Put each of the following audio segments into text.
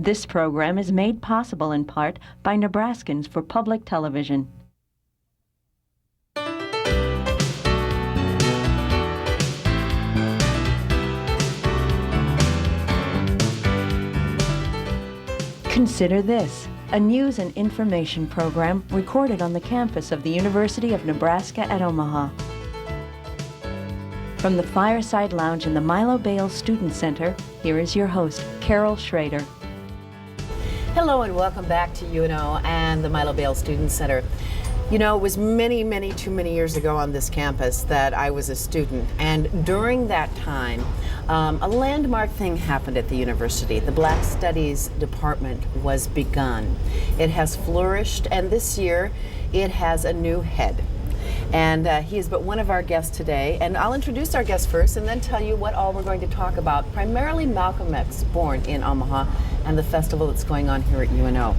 This program is made possible in part by Nebraskans for Public Television. Consider this, a news and information program recorded on the campus of the University of Nebraska at Omaha. From the Fireside Lounge in the Milo Bales Student Center, here is your host, Carol Schrader. Hello and welcome back to UNO and the Milo Bales Student Center. You know, it was too many years ago on this campus that I was a student, and during that time, a landmark thing happened at the university. The Black Studies Department was begun. It has flourished, and this year it has a new head. And he is but one of our guests today, and I'll introduce our guest first and then tell you what all we're going to talk about, primarily Malcolm X, born in Omaha, and the festival that's going on here at UNO.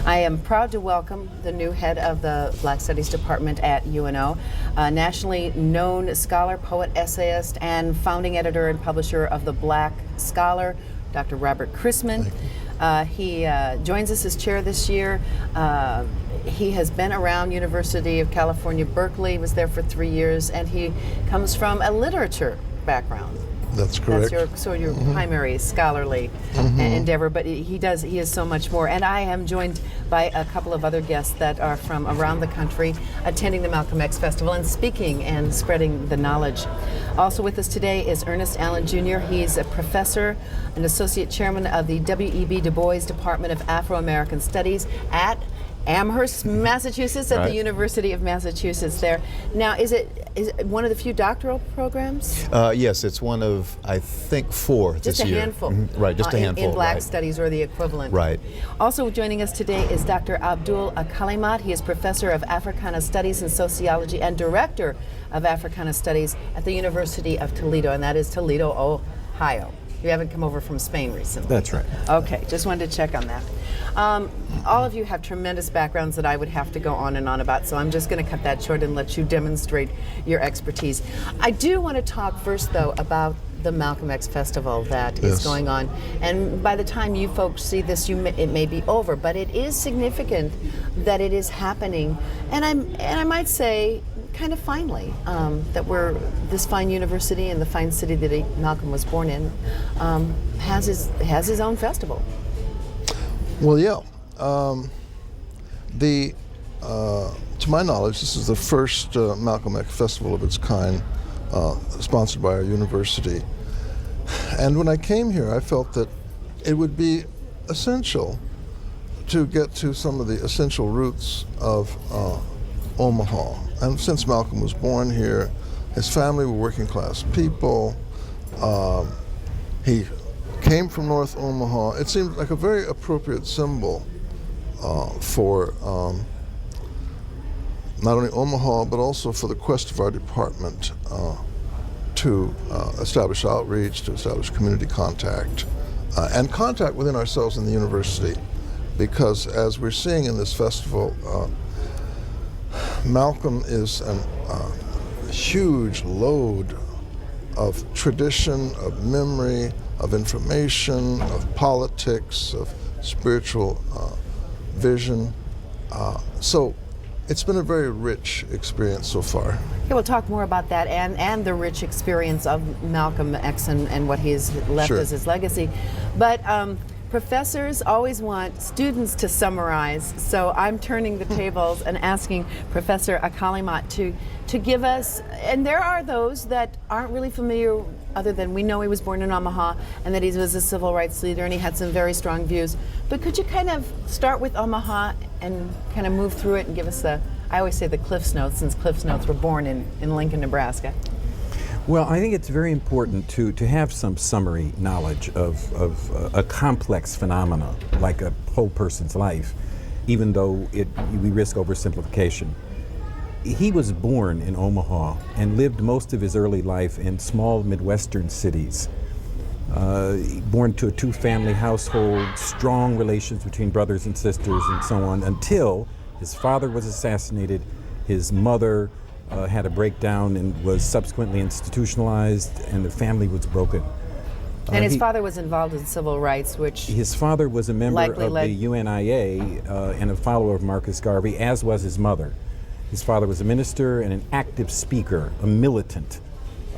I am proud to welcome the new head of the Black Studies Department at UNO, a nationally known scholar, poet, essayist, and founding editor and publisher of The Black Scholar, Dr. Robert Chrisman. He joins us as chair this year. He has been around University of California, Berkeley, was there for 3 years, and he comes from a literature background. That's correct. That's your primary scholarly endeavor, but he is so much more. And I am joined by a couple of other guests that are from around the country attending the Malcolm X Festival and speaking and spreading the knowledge. Also with us today is Ernest Allen Jr. He's a professor and associate chairman of the W.E.B. Du Bois Department of Afro-American Studies at Amherst, Massachusetts, at the University of Massachusetts there. Now, is it one of the few doctoral programs? Yes, it's one of, I think, 4 this year. Just a handful. Right, just a handful. In Black Studies or the equivalent. Right. Also joining us today is Dr. Abdul Kalimat. He is professor of Africana Studies and Sociology and director of Africana Studies at the University of Toledo, and that is Toledo, Ohio. You haven't come over from Spain recently. That's right. Okay, just wanted to check on that. All of you have tremendous backgrounds that I would have to go on and on about, so I'm just going to cut that short and let you demonstrate your expertise. I do want to talk first, though, about the Malcolm X Festival that is going on. And by the time you folks see this, it may be over, but it is significant that it is happening. And I might say, kind of finally, that this fine university and the fine city that Malcolm was born in has his own festival. Well, yeah. To my knowledge, this is the first Malcolm X Festival of its kind, sponsored by our university. And when I came here, I felt that it would be essential to get to some of the essential roots of Omaha. And since Malcolm was born here, his family were working class people. He came from North Omaha. It seemed like a very appropriate symbol for not only Omaha, but also for the quest of our department to establish outreach, to establish community contact, and contact within ourselves in the university. Because as we're seeing in this festival, Malcolm is a huge load of tradition, of memory, of information, of politics, of spiritual vision. So it's been a very rich experience so far. Yeah, we'll talk more about that and the rich experience of Malcolm X and what he's left as his legacy. But professors always want students to summarize, so I'm turning the tables and asking Professor Kalimat to give us, and there are those that aren't really familiar, other than we know he was born in Omaha and that he was a civil rights leader and he had some very strong views. But could you kind of start with Omaha and kind of move through it and give us I always say the Cliff's Notes, since Cliff's Notes were born in Lincoln, Nebraska. Well, I think it's very important to have some summary knowledge of a complex phenomena like a whole person's life, even though we risk oversimplification. He was born in Omaha and lived most of his early life in small Midwestern cities. Born to a 2-family household, strong relations between brothers and sisters and so on, until his father was assassinated, his mother had a breakdown and was subsequently institutionalized, and the family was broken. And his he- father was involved in civil rights, which His father was a member Likely of led- the UNIA and a follower of Marcus Garvey, as was his mother. His father was a minister and an active speaker, a militant.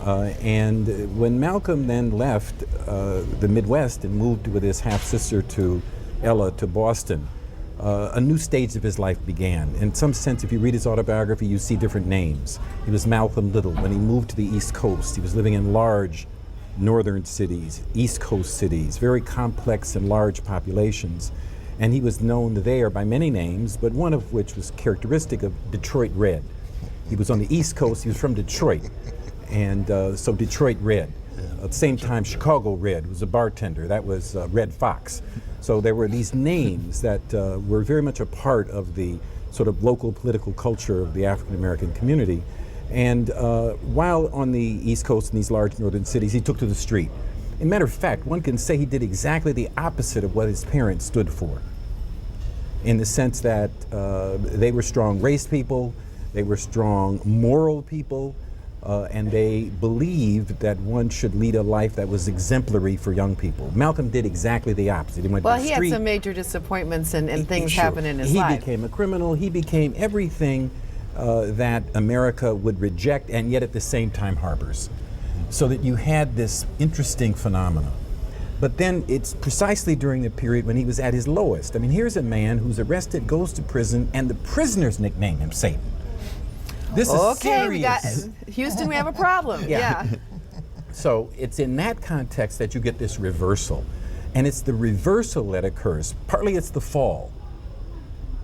And when Malcolm then left the Midwest and moved with his half-sister to Ella to Boston, a new stage of his life began. In some sense, if you read his autobiography, you see different names. He was Malcolm Little. When he moved to the East Coast, he was living in large northern cities, East Coast cities, very complex and large populations. And he was known there by many names, but one of which was characteristic of Detroit Red. He was on the East Coast, he was from Detroit, and so Detroit Red. At the same time, Chicago Red was a bartender, that was Red Fox. So there were these names that were very much a part of the sort of local political culture of the African American community. And while on the East Coast in these large northern cities, he took to the street. As a matter of fact, one can say he did exactly the opposite of what his parents stood for, in the sense that they were strong race people, they were strong moral people, and they believed that one should lead a life that was exemplary for young people. Malcolm did exactly the opposite. He went well, to the he street. had some major disappointments and things Sure. happen in his He life. became a criminal. He became everything that America would reject and yet at the same time harbors. So that you had this interesting phenomenon. But then it's precisely during the period when he was at his lowest. I mean, here's a man who's arrested, goes to prison, and the prisoners nickname him Satan. This is Okay, we got serious. Houston, we have a problem. Yeah. So it's in that context that you get this reversal. And it's the reversal that occurs. Partly it's the fall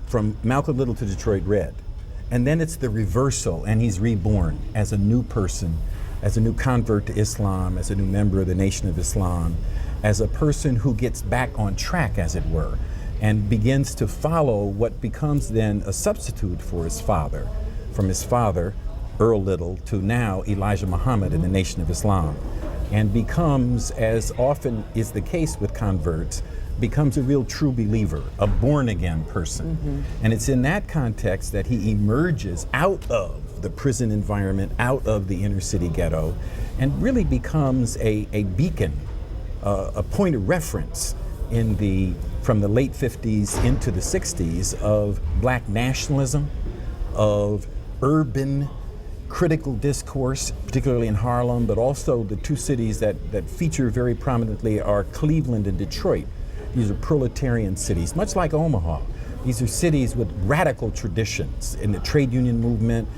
from Malcolm Little to Detroit Red. And then it's the reversal, and he's reborn as a new person, as a new convert to Islam, as a new member of the Nation of Islam, as a person who gets back on track, as it were, and begins to follow what becomes then a substitute for his father, from his father, Earl Little, to now Elijah Muhammad in the Nation of Islam, and becomes, as often is the case with converts, becomes a real true believer, a born-again person. And it's in that context that he emerges out of the prison environment, out of the inner city ghetto, and really becomes a beacon, a point of reference from the late 50s into the 60s of black nationalism, of urban critical discourse, particularly in Harlem, but also the two cities that feature very prominently are Cleveland and Detroit. These are proletarian cities, much like Omaha. These are cities with radical traditions in the trade union movement,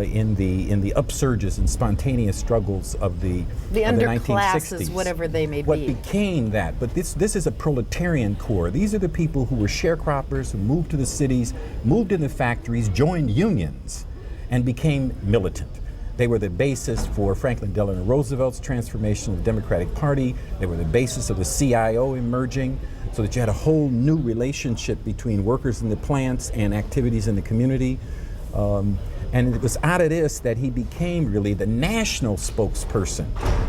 in the upsurges and spontaneous struggles of the underclasses, 1960s. whatever they may What be. became that, but this is a proletarian core. These are the people who were sharecroppers, who moved to the cities, moved in the factories, joined unions, and became militant. They were the basis for Franklin Delano Roosevelt's transformation of the Democratic Party. They were the basis of the CIO emerging, so that you had a whole new relationship between workers in the plants and activities in the community. And it was out of this that he became really the national spokesperson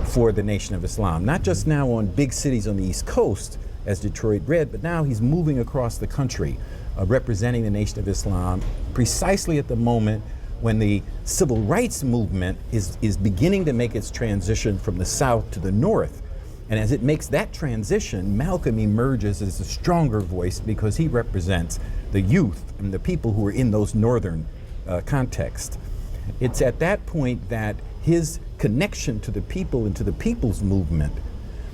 for the Nation of Islam, not just now on big cities on the East Coast as Detroit Red, but now he's moving across the country representing the Nation of Islam precisely at the moment when the civil rights movement is beginning to make its transition from the South to the North. And as it makes that transition, Malcolm emerges as a stronger voice because he represents the youth and the people who are in those northern contexts. It's at that point that his connection to the people and to the people's movement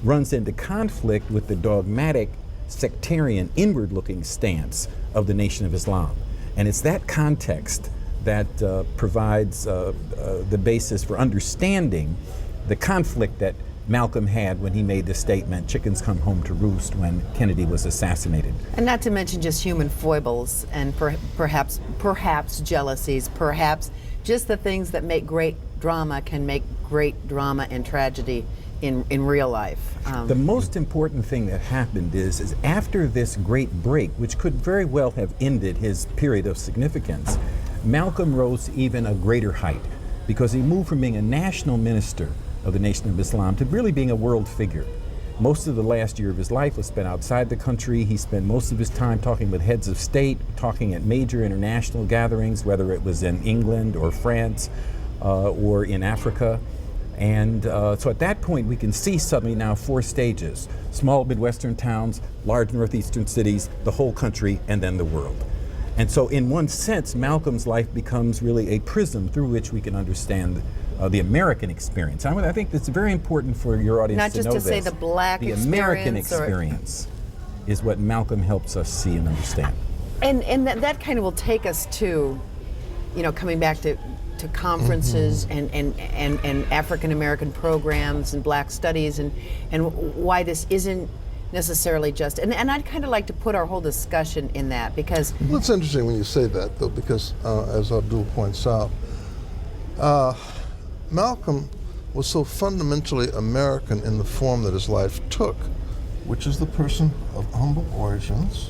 runs into conflict with the dogmatic, sectarian, inward-looking stance of the Nation of Islam. And it's that context that provides the basis for understanding the conflict that Malcolm had when he made the statement, "Chickens come home to roost," when Kennedy was assassinated. And not to mention just human foibles and perhaps jealousies, perhaps just the things that make great drama can make great drama and tragedy in real life. The most important thing that happened is after this great break, which could very well have ended his period of significance, Malcolm rose to even a greater height because he moved from being a national minister of the Nation of Islam to really being a world figure. Most of the last year of his life was spent outside the country. He spent most of his time talking with heads of state, talking at major international gatherings, whether it was in England or France or in Africa. And so at that point, we can see suddenly now 4 stages: small Midwestern towns, large Northeastern cities, the whole country, and then the world. And so in one sense, Malcolm's life becomes really a prism through which we can understand the American experience. I think that's very important for your audience Not to just know to this. say the black The experience American or- experience is what Malcolm helps us see and understand. And that kind of will take us to, coming back to conferences and African American programs and Black studies and why this isn't necessarily just, and I'd kind of like to put our whole discussion in that, because Well, it's interesting when you say that, though, because as Abdul points out, Malcolm was so fundamentally American in the form that his life took, which is the person of humble origins,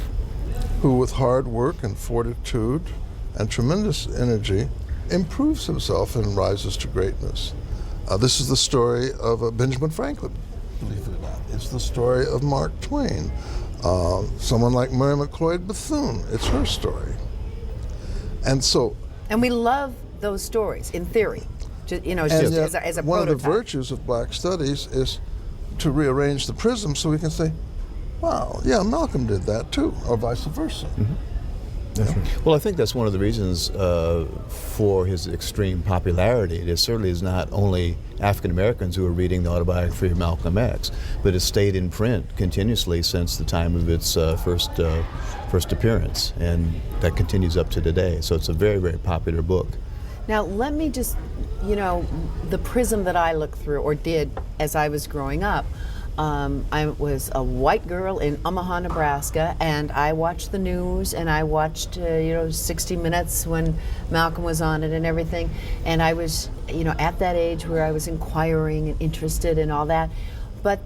who with hard work and fortitude and tremendous energy improves himself and rises to greatness. This is the story of Benjamin Franklin, believe it or not. It's the story of Mark Twain. Someone like Mary McLeod Bethune, it's her story. And we love those stories in theory, just as a one of the prototype. virtues of Black studies is to rearrange the prism so we can say, wow, yeah, Malcolm did that too, or vice versa. Well, I think that's one of the reasons for his extreme popularity. It certainly is not only African Americans who are reading the autobiography of Malcolm X, but it's stayed in print continuously since the time of its first appearance, and that continues up to today. So it's a very, very popular book. Now, let me just, the prism that I looked through, or did as I was growing up. I was a white girl in Omaha, Nebraska, and I watched the news, and I watched, 60 Minutes when Malcolm was on it and everything. And I was, at that age where I was inquiring and interested and all that. But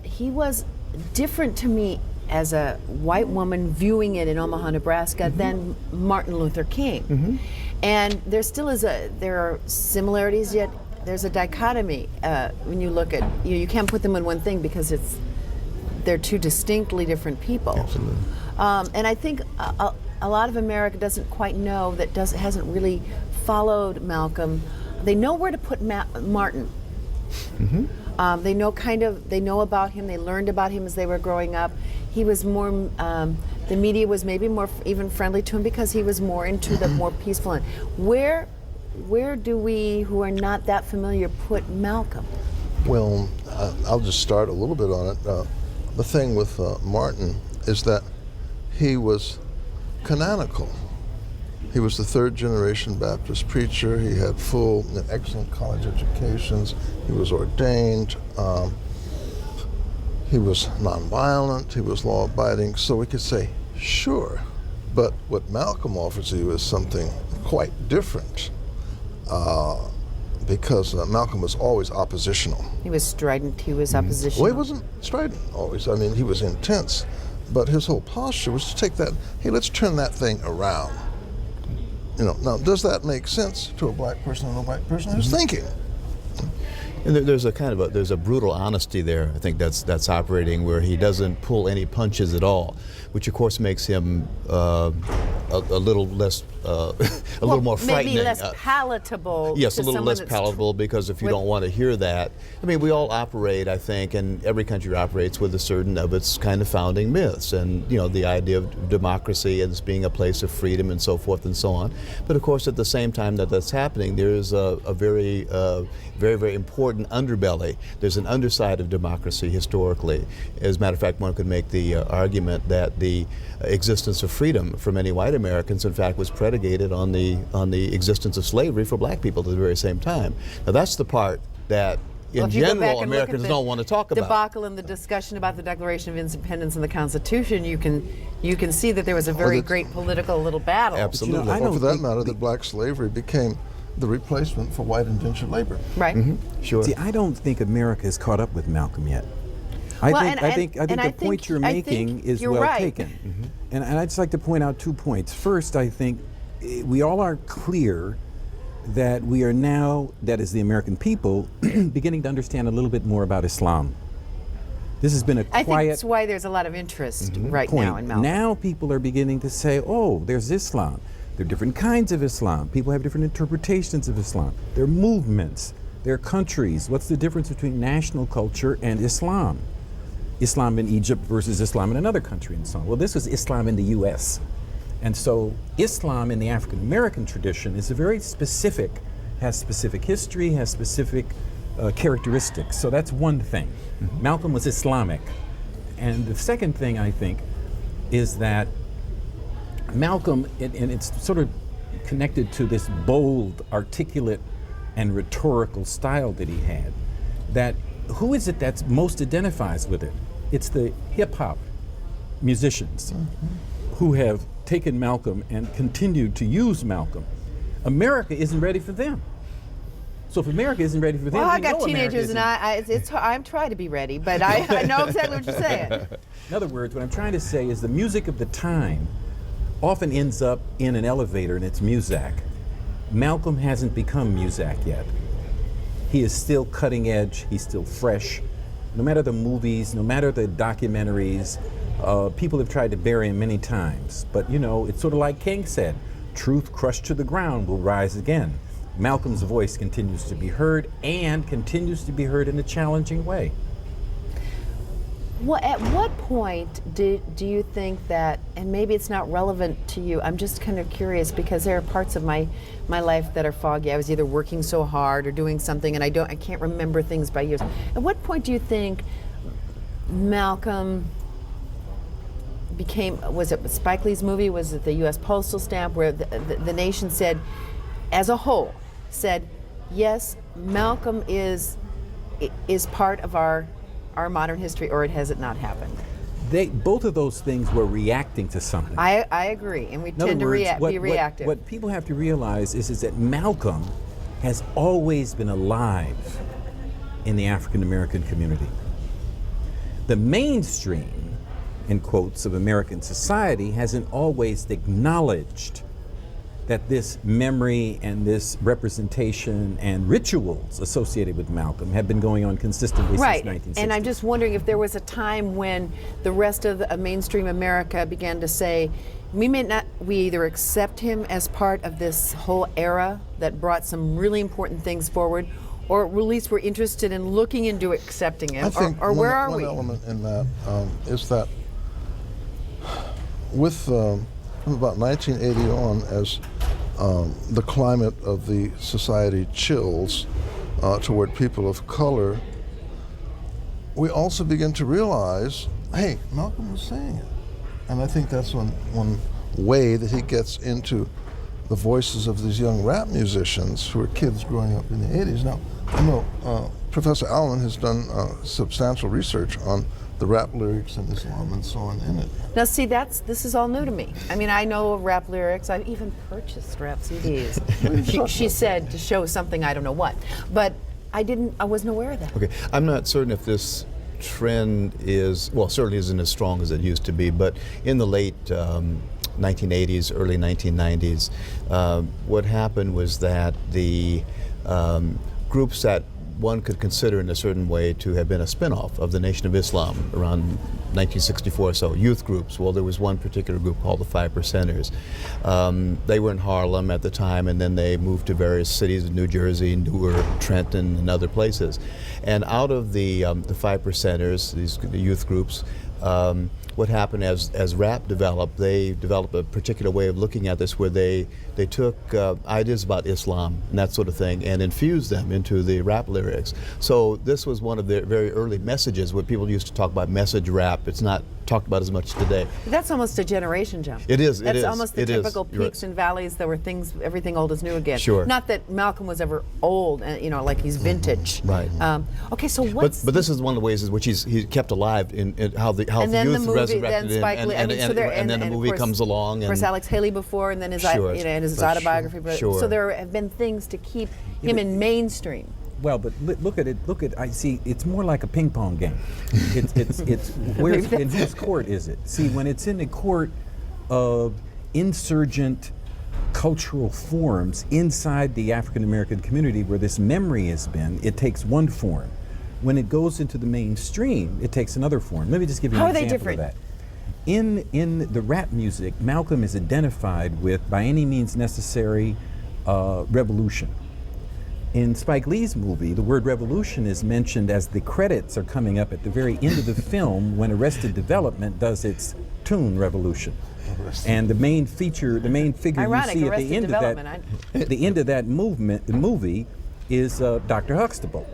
he was different to me as a white woman viewing it in Omaha, Nebraska, than Martin Luther King. And there are similarities, yet there's a dichotomy when you look at, you can't put them in one thing because they're two distinctly different people. Absolutely. And I think a lot of America doesn't quite know, hasn't really followed Malcolm. They know where to put Martin. They know about him. They learned about him as they were growing up. He was more, the media was maybe more even friendly to him because he was more into the more peaceful end. Where do we, who are not that familiar, put Malcolm? Well, I'll just start a little bit on it. The thing with Martin is that he was canonical. He was the 3rd generation Baptist preacher. He had full and excellent college educations. He was ordained. He was nonviolent. He was law-abiding. So we could say, sure. But what Malcolm offers you is something quite different. Because Malcolm was always oppositional. He was strident, he was oppositional. Well, he wasn't strident always. I mean, he was intense. But his whole posture was to take that, hey, let's turn that thing around. Now, does that make sense to a black person and a white person who's thinking? And there's a brutal honesty there. I think that's operating, where he doesn't pull any punches at all, which of course makes him a little less, a little more frightening. Maybe less palatable. Yes, to a little someone less that's palatable, because if you don't want to hear that, I mean, we all operate, I think, and every country operates with a certain of its kind of founding myths, and the idea of democracy as being a place of freedom and so forth and so on. But of course, at the same time that's happening, there is a very, very, very important underbelly. There's an underside of democracy historically. As a matter of fact, one could make the argument that the existence of freedom for many white Americans, in fact, was predicated on the existence of slavery for black people at the very same time. Now, that's the part that in general Americans don't want to talk about. Debacle in the discussion about the Declaration of Independence and the Constitution, you can see that there was a very great political little battle. Absolutely. Or for that matter, that black slavery became the replacement for white indentured labor. Right. Sure. See, I don't think America has caught up with Malcolm yet. I think the point you're making is well taken. And I'd just like to point out 2 points. First, I think we all are clear that we are now, that is the American people, beginning to understand a little bit more about Islam. This has been a quiet... I think that's why there's a lot of interest right point. now in Malcolm. Now people are beginning to say, oh, there's Islam. There are different kinds of Islam. People have different interpretations of Islam. There are movements. They're countries. What's the difference between national culture and Islam? Islam in Egypt versus Islam in another country and so on. Well, this was Islam in the U.S. And so Islam in the African American tradition is a very specific, has specific history, has specific characteristics. So that's one thing. Mm-hmm. Malcolm was Islamic. And the second thing, I think, is that Malcolm, and it's sort of connected to this bold, articulate, and rhetorical style that he had, that who is it that most identifies with it? It's the hip-hop musicians who have taken Malcolm and continued to use Malcolm. America isn't ready for them. So if America isn't ready for them, well, I we got know teenagers, and I'm trying to be ready, but I know exactly what you're saying. In other words, what I'm trying to say is the music of the time often ends up in an elevator, and it's Muzak. Malcolm hasn't become Muzak yet. He is still cutting edge, he's still fresh. No matter the movies, no matter the documentaries, people have tried to bury him many times. But you know, it's sort of like King said, truth crushed to the ground will rise again. Malcolm's voice continues to be heard, and continues to be heard in a challenging way. Well, at what point do you think that, and maybe it's not relevant to you, I'm just kind of curious because there are parts of my life that are foggy. I was either working so hard or doing something and I can't remember things by years. At what point do you think Malcolm became, was it Spike Lee's movie, was it the U.S. Postal Stamp, where the nation said, as a whole, said, yes, Malcolm is part of our modern history, or has it not happened? Both of those things were reacting to something. I agree, and we tend to be reactive. What people have to realize is that Malcolm has always been alive in the African American community. The mainstream, in quotes, of American society hasn't always acknowledged that this memory and this representation and rituals associated with Malcolm have been going on consistently since 1960. And I'm just wondering if there was a time when the rest of mainstream America began to say, we either accept him as part of this whole era that brought some really important things forward, or at least we're interested in looking into accepting him, I think or where are we? One element in that is that with from about 1980 on, as the climate of the society chills toward people of color, we also begin to realize, hey, Malcolm was saying it. And I think that's one way that he gets into the voices of these young rap musicians who are kids growing up in the 80s. Now, I know Professor Allen has done substantial research on the rap lyrics and Islam and so on in it. Now see, this is all new to me. I mean, I know of rap lyrics. I've even purchased rap CDs. she said to show something, I don't know what. But I wasn't aware of that. Okay, I'm not certain if this trend certainly isn't as strong as it used to be, but in the late 1980s, early 1990s, what happened was that the groups that one could consider in a certain way to have been a spin-off of the Nation of Islam around 1964 or so, youth groups. Well, there was one particular group called the Five Percenters. They were in Harlem at the time, and then they moved to various cities in New Jersey, Newark, Trenton, and other places. And out of the Five Percenters, the youth groups, what happened as rap developed, they developed a particular way of looking at this where they took ideas about Islam and that sort of thing and infused them into the rap lyrics. So this was one of the very early messages where people used to talk about message rap. It's not talked about as much today. That's almost a generation jump. It is. That's almost the typical peaks and valleys. There were everything old is new again. Sure. Not that Malcolm was ever old, like he's vintage. Right. Okay, so what's but this is one of the ways in which he kept alive in how the youth resurrected him, and then the movie comes along. Of course, Alex Haley before, and then his autobiography. Sure. So there have been things to keep him in mainstream. Well, but look at it. I see. It's more like a ping pong game. It's where's in whose court is it? See, when it's in the court of insurgent cultural forms inside the African American community where this memory has been, it takes one form. When it goes into the mainstream, it takes another form. Let me just give you an example of that. In the rap music, Malcolm is identified with, by any means necessary, revolution. In Spike Lee's movie, the word revolution is mentioned as the credits are coming up at the very end of the film when Arrested Development does its tune Revolution. And the main figure Ironic, you see at Arrested the end Development, of the end of that movie is Dr. Huxtable.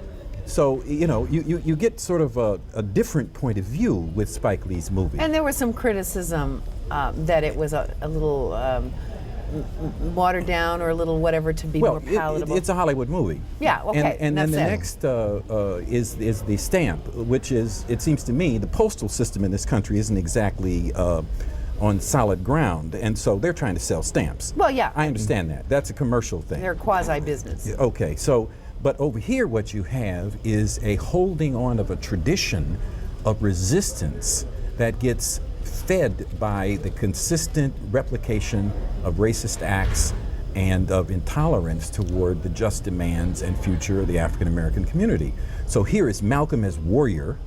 So, you get sort of a different point of view with Spike Lee's movie. And there was some criticism that it was a little watered down or a little whatever to be more palatable. It's a Hollywood movie. Yeah, okay. And then the next is the stamp, which is, it seems to me, the postal system in this country isn't exactly on solid ground, and so they're trying to sell stamps. Well, yeah. I understand that. That's a commercial thing. They're quasi-business. Okay, so, but over here what you have is a holding on of a tradition of resistance that gets fed by the consistent replication of racist acts and of intolerance toward the just demands and future of the African American community. So here is Malcolm as warrior,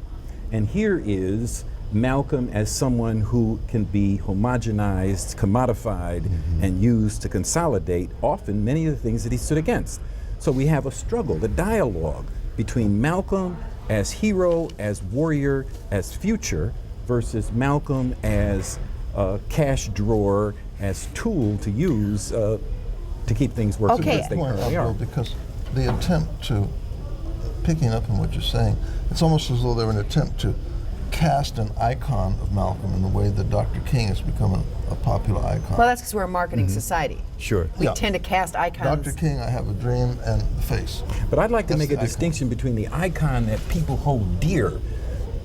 and here is Malcolm as someone who can be homogenized, commodified, and used to consolidate often many of the things that he stood against. So we have a struggle, the dialogue between Malcolm as hero, as warrior, as future, versus Malcolm as cash drawer, as tool to use to keep things working Okay. as they Point currently out, are. Bill, because the attempt to, picking up on what you're saying, it's almost as though they're an attempt to cast an icon of Malcolm in the way that Dr. King has become a popular icon. Well, that's because we're a marketing society. Sure. We Yeah. tend to cast icons. Dr. King, I Have a Dream, and The Face. But I'd like to That's make the a icon. distinction between the icon that people hold dear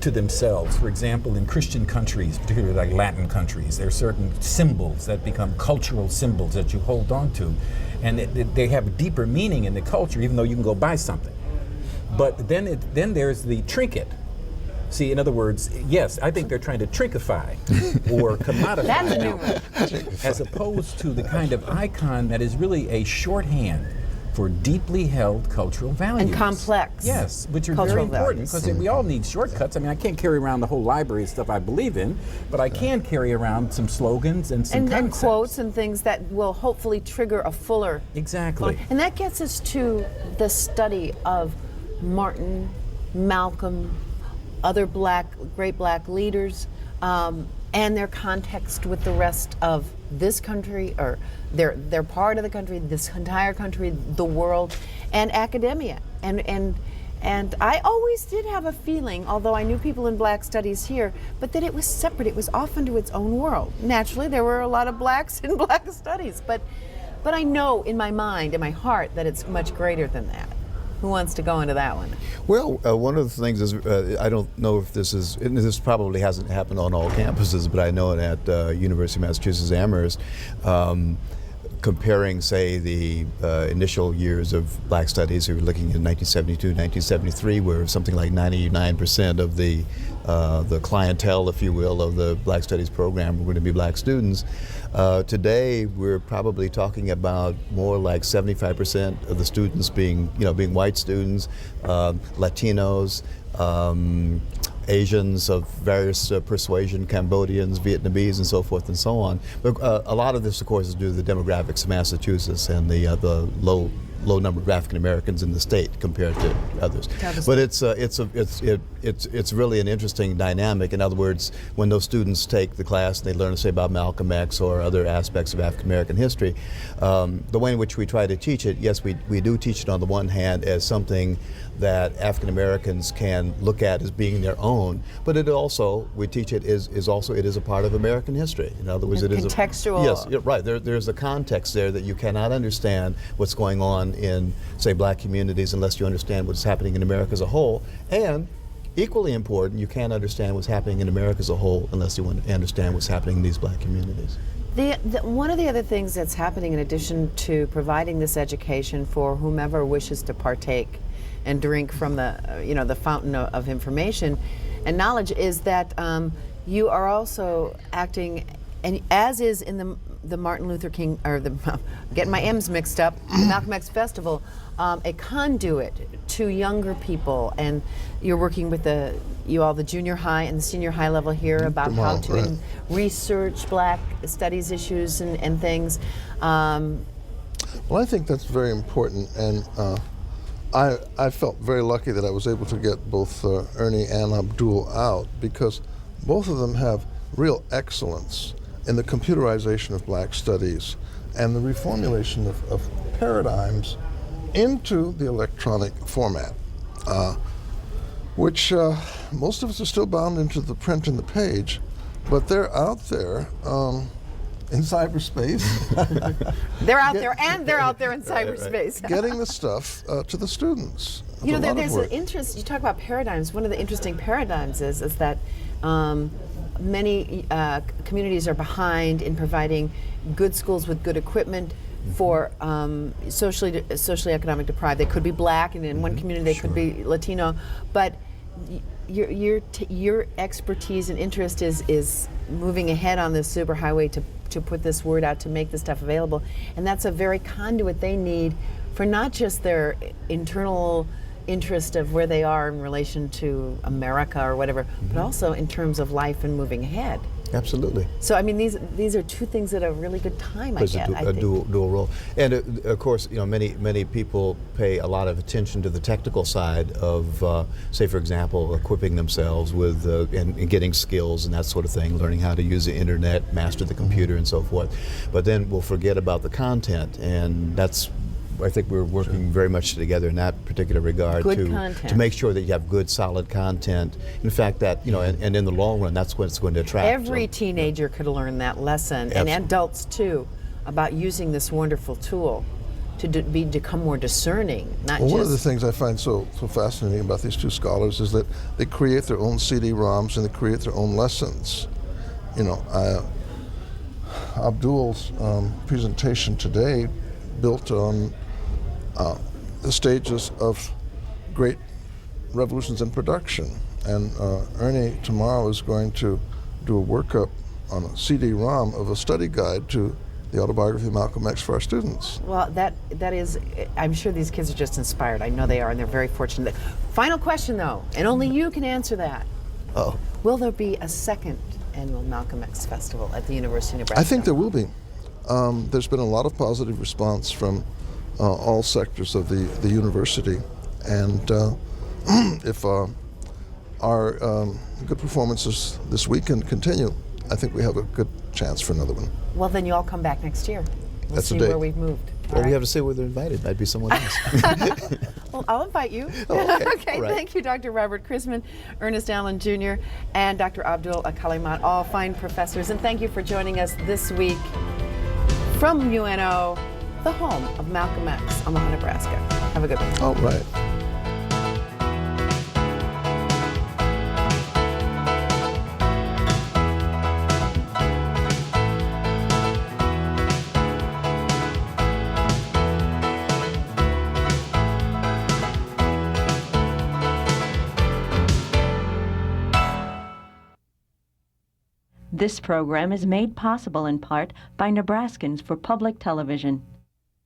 to themselves. For example, in Christian countries, particularly like Latin countries, there are certain symbols that become cultural symbols that you hold on to, and they have a deeper meaning in the culture, even though you can go buy something. But then there's the trinket. See, in other words, yes, I think they're trying to trinkify or commodify That's a new Malcolm, one. as opposed to the kind of icon that is really a shorthand for deeply held cultural values. And complex Yes, which are very cultural important values. because we all need shortcuts. I mean, I can't carry around the whole library of stuff I believe in, but I can carry around some slogans and some And concepts. quotes and things that will hopefully trigger a fuller. Exactly. And that gets us to the study of Martin, Malcolm, other great black leaders, and their context with the rest of this country, or their part of the country, this entire country, the world, and academia. And I always did have a feeling, although I knew people in black studies here, but that it was separate. It was off into its own world. Naturally, there were a lot of blacks in black studies, but I know in my mind, in my heart, that it's much greater than that. Who wants to go into that one? Well, one of the things is, I don't know if this probably hasn't happened on all campuses, but I know it at University of Massachusetts Amherst, comparing, say, the initial years of black studies, we were looking at 1972, 1973, where something like 99% of the clientele, if you will, of the black studies program were going to be black students. Today, we're probably talking about more like 75% of the students being white students, Latinos, Asians of various persuasion, Cambodians, Vietnamese, and so forth and so on. But a lot of this, of course, is due to the demographics of Massachusetts and the low number of African Americans in the state compared to others. But it's really an interesting dynamic. In other words, when those students take the class and they learn to say about Malcolm X or other aspects of African American history, the way in which we try to teach it, yes, we do teach it on the one hand as something that African Americans can look at as being their own, but we teach it is a part of American history. In other words, And it is contextual. Yes, you're right. There's a context there that you cannot understand what's going on in, say, black communities unless you understand what's happening in America as a whole. And equally important, you can't understand what's happening in America as a whole unless you understand what's happening in these black communities. One of the other things that's happening, in addition to providing this education for whomever wishes to partake and drink from the fountain of information and knowledge, is that you are also acting, and as is in the Martin Luther King, or getting my M's mixed up, the Malcolm X Festival, a conduit to younger people, and you're working with the junior high and the senior high level here about how to research black studies issues and things. Well, I think that's very important, and I felt very lucky that I was able to get both Ernie and Abdul out, because both of them have real excellence in the computerization of black studies and the reformulation of paradigms into the electronic format, which most of us are still bound into the print and the page, but they're out there in cyberspace. They're out there, and they're out there in cyberspace. Getting the stuff to the students. You know, It's a lot of there's an work. interest. You talk about paradigms. One of the interesting paradigms is that many communities are behind in providing good schools with good equipment for socially economic deprived. They could be black, and in one community they could be Latino, but your expertise and interest is moving ahead on this superhighway to put this word out, to make this stuff available, and that's a very conduit they need for not just their internal interest of where they are in relation to America or whatever, but also in terms of life and moving ahead. Absolutely. So I mean, these are two things at a really good time. Plays I a think. dual role, and of course, you know, many people pay a lot of attention to the technical side of, say, for example, equipping themselves with and getting skills and that sort of thing, learning how to use the internet, master the computer, and so forth. But then we'll forget about the content, and that's. I think we're working very much together in that particular regard to make sure that you have good, solid content. In fact, that, you know, and in the long run, that's what's going to attract. Every teenager could learn that lesson, and adults too, about using this wonderful tool to become more discerning. Not Well, just one of the things I find so fascinating about these two scholars is that they create their own CD-ROMs and they create their own lessons. You know, Abdul's presentation today built on the stages of great revolutions in production. And Ernie tomorrow is going to do a workup on a CD-ROM of a study guide to the autobiography of Malcolm X for our students. Well, that is, I'm sure these kids are just inspired. I know they are, and they're very fortunate. Final question, though, and only you can answer that. Oh. Will there be a second annual Malcolm X Festival at the University of Nebraska? I think there will be. There's been a lot of positive response from all sectors of the university, and if our good performances this weekend continue, I think we have a good chance for another one. Well, then you all come back next year. We'll That's the see date. where we've moved. Well, we have to say whether they're invited. Might be someone else. Well, I'll invite you. Oh, okay. Okay, All right. Thank you, Dr. Robert Chrisman, Ernest Allen Jr., and Dr. Abdul Kalimat, all fine professors. And thank you for joining us this week from UNO, the home of Malcolm X, Omaha, Nebraska. Have a good one. All right. This program is made possible in part by Nebraskans for Public Television.